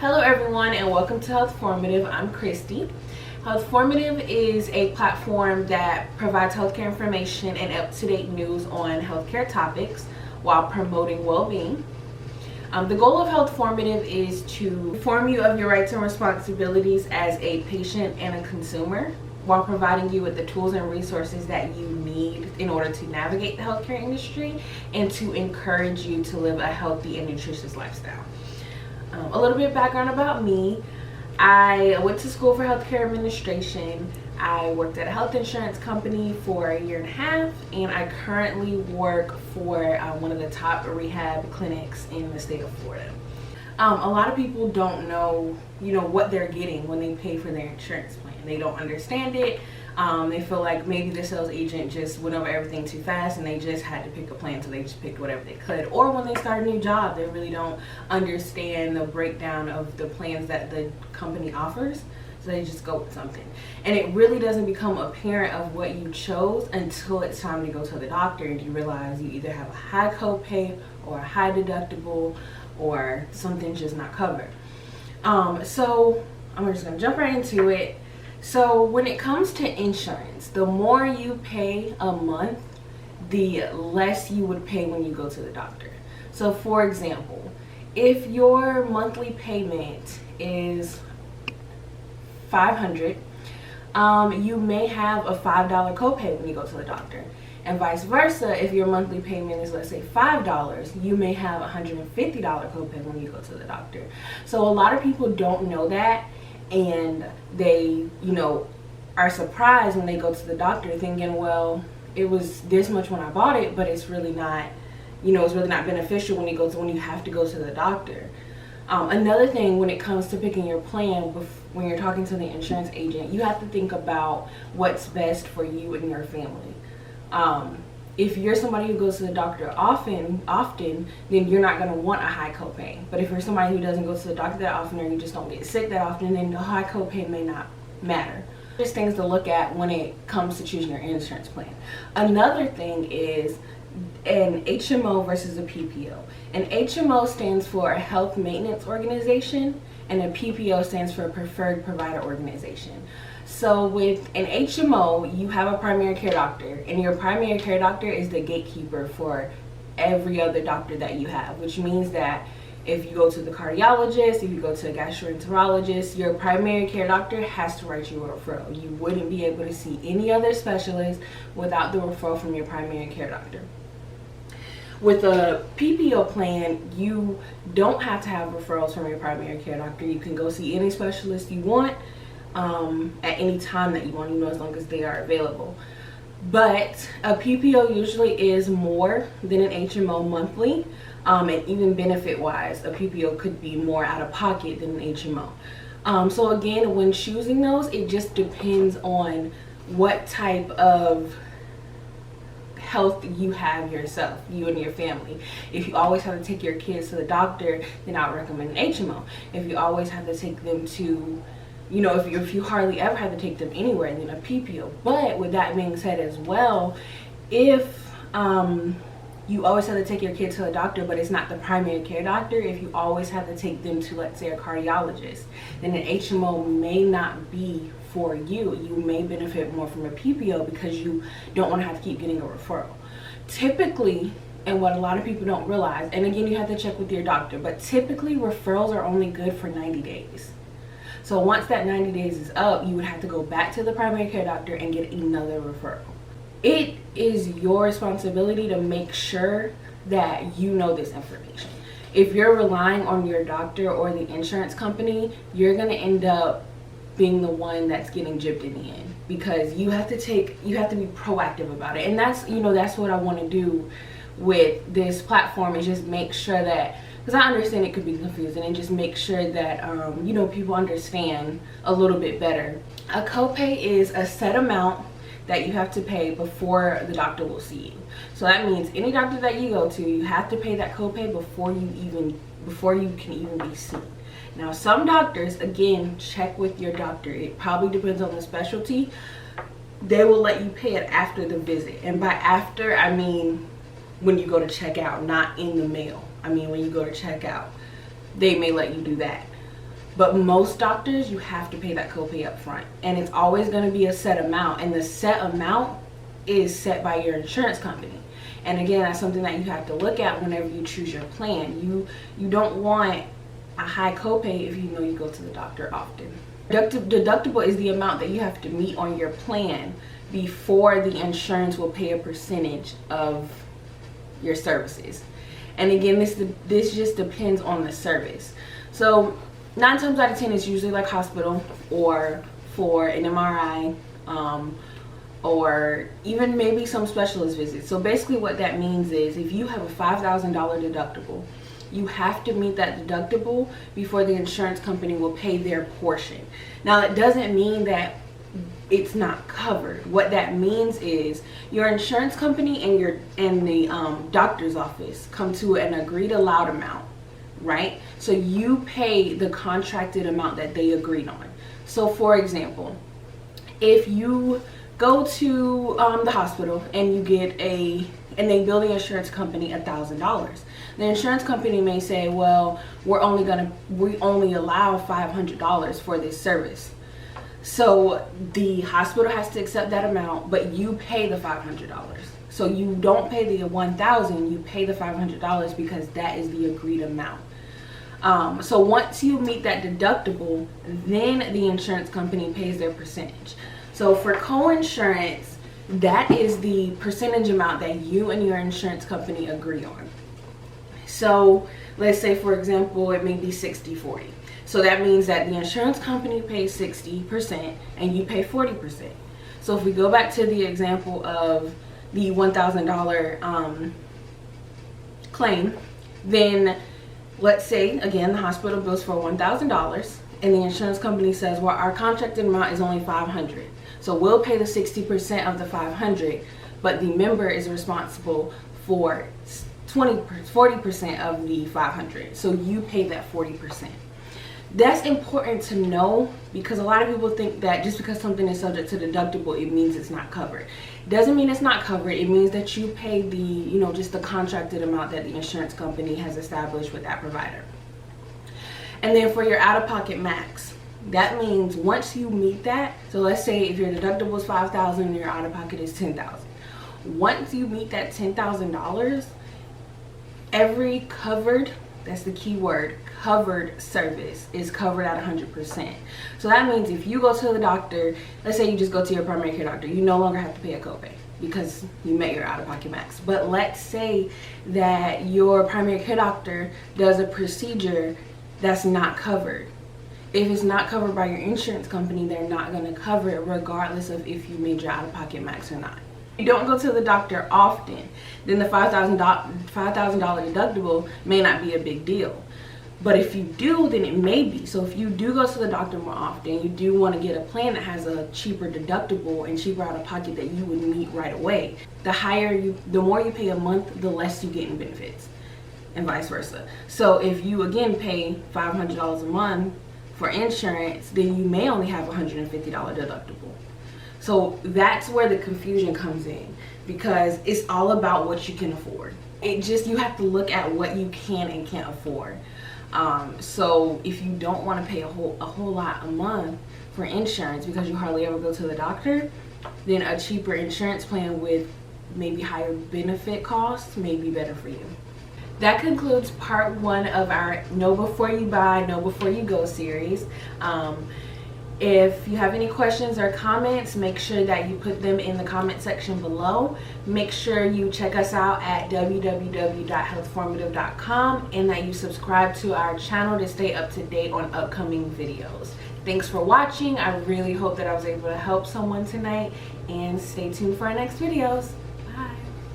Hello everyone and welcome to Healthformative. I'm Christy. Healthformative is a platform that provides healthcare information and up-to-date news on healthcare topics while promoting well-being. The goal of Healthformative is to inform you of your rights and responsibilities as a patient and a consumer while providing you with the tools and resources that you need in order to navigate the healthcare industry and to encourage you to live a healthy and nutritious lifestyle. A little bit of background about me. I went to school for healthcare administration. I worked at a health insurance company for a year and a half, and I currently work for one of the top rehab clinics in the state of Florida. A lot of people don't know, what they're getting when they pay for their insurance plan. They don't understand it. They feel like maybe the sales agent just went over everything too fast and they just had to pick a plan, so they just picked whatever they could. Or when they start a new job, they really don't understand the breakdown of the plans that the company offers, so they just go with something. And it really doesn't become apparent of what you chose until it's time to go to the doctor and you realize you either have a high copay or a high deductible or something's just not covered. So I'm just gonna jump right into it. So when it comes to insurance, the more you pay a month, the less you would pay when you go to the doctor. So for example, if your monthly payment is $500, you may have a $5 copay when you go to the doctor. And vice versa, if your monthly payment is, let's say, $5, you may have a $150 copay when you go to the doctor. So a lot of people don't know that, and they, are surprised when they go to the doctor thinking, well, it was this much when I bought it, but it's really not, it's really not beneficial when you have to go to the doctor. Another thing when it comes to picking your plan, when you're talking to the insurance agent, you have to think about what's best for you and your family. If you're somebody who goes to the doctor often, then you're not going to want a high copay. But if you're somebody who doesn't go to the doctor that often, or you just don't get sick that often, then the high copay may not matter. Just things to look at when it comes to choosing your insurance plan. Another thing is an HMO versus a PPO. An HMO stands for a health maintenance organization, and a PPO stands for a preferred provider organization. So with an HMO, you have a primary care doctor, and your primary care doctor is the gatekeeper for every other doctor that you have, which means that if you go to the cardiologist, if you go to a gastroenterologist, your primary care doctor has to write you a referral. You wouldn't be able to see any other specialist without the referral from your primary care doctor. With a PPO plan, you don't have to have referrals from your primary care doctor. You can go see any specialist you want at any time that you want, as long as they are available. But a PPO usually is more than an HMO monthly, and even benefit wise, a PPO could be more out of pocket than an HMO. So again, when choosing those, it just depends on what type of health you have yourself, you and your family. If you always have to take your kids to the doctor, then I would recommend an HMO. If you always have to take them to, if you hardly ever have to take them anywhere, then a PPO. But with that being said as well, if you always have to take your kids to a doctor, but it's not the primary care doctor, if you always have to take them to, let's say, a cardiologist, then an HMO may not be for you. You may benefit more from a PPO because you don't want to have to keep getting a referral. Typically, and what a lot of people don't realize, and again, you have to check with your doctor, but typically referrals are only good for 90 days. So once that 90 days is up, you would have to go back to the primary care doctor and get another referral. It is your responsibility to make sure that you know this information. If you're relying on your doctor or the insurance company, you're going to end up being the one that's getting gypped in the end, because you have to be proactive about it. And that's what I want to do with this platform, is just make sure that, because I understand it could be confusing, and just make sure that people understand a little bit better. A copay is a set amount that you have to pay before the doctor will see you. So that means any doctor that you go to, you have to pay that copay before you can even be seen. Now, some doctors, again, check with your doctor. It probably depends on the specialty. They will let you pay it after the visit. And by after, I mean when you go to check out, not in the mail. I mean when you go to check out, they may let you do that. But most doctors, you have to pay that copay up front, and it's always going to be a set amount, and the set amount is set by your insurance company. And again, that's something that you have to look at whenever you choose your plan. You don't want a high copay if you know you go to the doctor often. Deductible is the amount that you have to meet on your plan before the insurance will pay a percentage of your services. And again, this just depends on the service. So 9 times out of 10, it's usually like hospital or for an MRI, or even maybe some specialist visits. So basically what that means is if you have a $5,000 deductible, you have to meet that deductible before the insurance company will pay their portion. Now, it doesn't mean that it's not covered. What that means is your insurance company and the doctor's office come to an agreed allowed amount, right? So you pay the contracted amount that they agreed on. So for example, if you go to the hospital and you get and they bill the insurance company $1,000, the insurance company may say, well, we only allow $500 for this service. So the hospital has to accept that amount, but you pay the $500. So you don't pay the $1,000, you pay the $500 because that is the agreed amount. So once you meet that deductible, then the insurance company pays their percentage. So for co-insurance, that is the percentage amount that you and your insurance company agree on. So let's say, for example, it may be 60-40. So that means that the insurance company pays 60% and you pay 40%. So if we go back to the example of the $1,000 claim, then let's say, again, the hospital bills for $1,000 and the insurance company says, well, our contracted amount is only $500. So we'll pay the 60% of the $500, but the member is responsible for 40% of the $500. So you pay that 40%. That's important to know because a lot of people think that just because something is subject to deductible, it means it's not covered. Doesn't mean it's not covered. It means that you pay the, just the contracted amount that the insurance company has established with that provider. And then for your out-of-pocket max, that means once you meet that, so let's say if your deductible is $5,000 and your out-of-pocket is $10,000. Once you meet that $10,000, every covered, that's the key word, covered service is covered at 100%. So that means if you go to the doctor, let's say you just go to your primary care doctor, you no longer have to pay a copay because you met your out-of-pocket max. But let's say that your primary care doctor does a procedure that's not covered. If it's not covered by your insurance company, they're not going to cover it regardless of if you made your out-of-pocket max or not. If you don't go to the doctor often, then the $5,000 deductible may not be a big deal. But if you do, then it may be. So if you do go to the doctor more often, you do want to get a plan that has a cheaper deductible and cheaper out-of-pocket that you would meet right away. The more you pay a month, the less you get in benefits, and vice versa. So if you again pay $500 a month for insurance, then you may only have a $150 deductible. So that's where the confusion comes in, because it's all about what you can afford. You have to look at what you can and can't afford. So if you don't want to pay a whole lot a month for insurance because you hardly ever go to the doctor, then a cheaper insurance plan with maybe higher benefit costs may be better for you. That concludes part 1 of our Know Before You Buy, Know Before You Go series. If you have any questions or comments, make sure that you put them in the comment section below. Make sure you check us out at www.healthformative.com and that you subscribe to our channel to stay up to date on upcoming videos. Thanks for watching. I really hope that I was able to help someone tonight, and stay tuned for our next videos.